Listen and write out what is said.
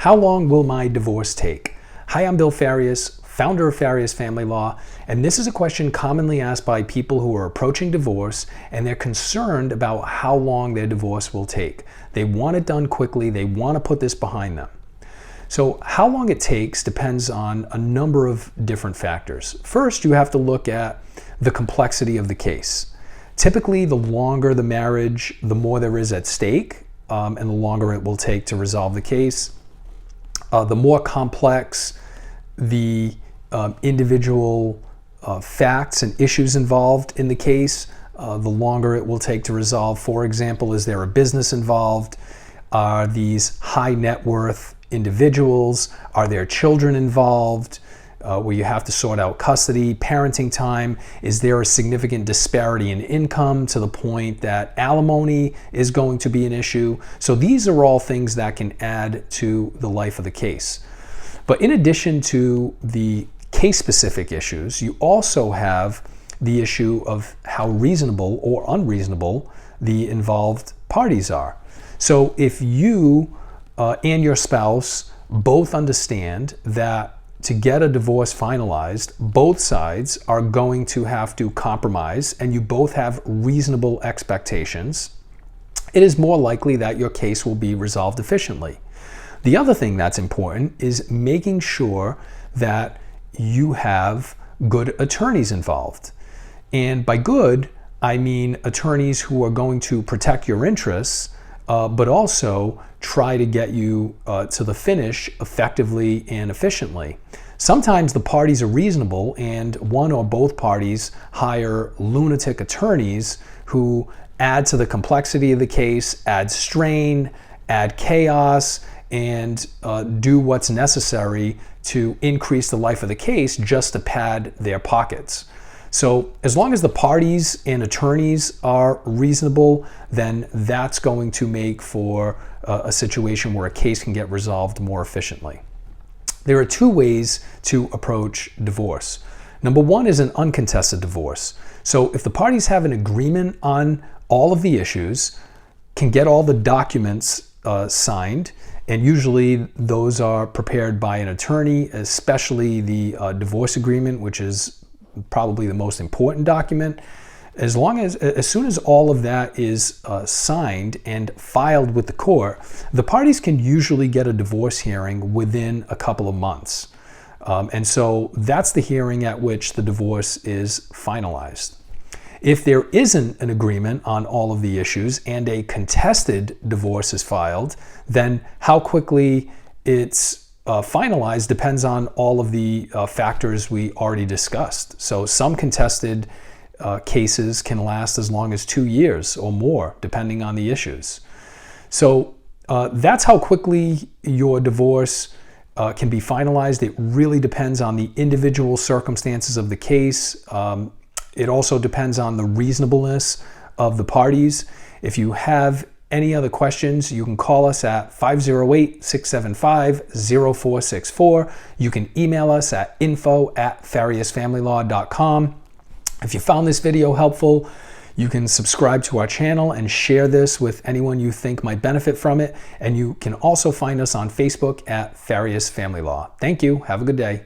How long will my divorce take? Hi, I'm Bill Farias, founder of Farias Family Law, and this is a question commonly asked by people who are approaching divorce and they're concerned about how long their divorce will take. They want it done quickly, they want to put this behind them. So how long it takes depends on a number of different factors. First, you have to look at the complexity of the case. Typically, the longer the marriage, the more there is at stake, and the longer it will take to resolve the case. The more complex the individual facts and issues involved in the case, the longer it will take to resolve. For example, is there a business involved? Are these high net worth individuals? Are there children involved where you have to sort out custody, parenting time? Is there a significant disparity in income to the point that alimony is going to be an issue? So these are all things that can add to the life of the case. But in addition to the case-specific issues, you also have the issue of how reasonable or unreasonable the involved parties are. So if you and your spouse both understand that to get a divorce finalized, both sides are going to have to compromise and you both have reasonable expectations, it is more likely that your case will be resolved efficiently. The other thing that's important is making sure that you have good attorneys involved. And by good, I mean attorneys who are going to protect your interests, but also try to get you to the finish effectively and efficiently. Sometimes the parties are reasonable and one or both parties hire lunatic attorneys who add to the complexity of the case, add strain, add chaos, and do what's necessary to increase the life of the case just to pad their pockets. So as long as the parties and attorneys are reasonable, then that's going to make for a situation where a case can get resolved more efficiently. There are two ways to approach divorce. Number one is an uncontested divorce. So if the parties have an agreement on all of the issues, can get all the documents signed, and usually those are prepared by an attorney, especially the divorce agreement, which is probably the most important document. As soon as all of that is signed and filed with the court, the parties can usually get a divorce hearing within a couple of months. And so that's the hearing at which the divorce is finalized. If there isn't an agreement on all of the issues and a contested divorce is filed, then how quickly it's finalized depends on all of the factors we already discussed. So some contested cases can last as long as 2 years or more, depending on the issues. So that's how quickly your divorce can be finalized. It really depends on the individual circumstances of the case. It also depends on the reasonableness of the parties. If you have any other questions, you can call us at 508-675-0464. You can email us at info@fariasfamilylaw.com. If you found this video helpful, you can subscribe to our channel and share this with anyone you think might benefit from it. And you can also find us on Facebook at Farias Family Law. Thank you. Have a good day.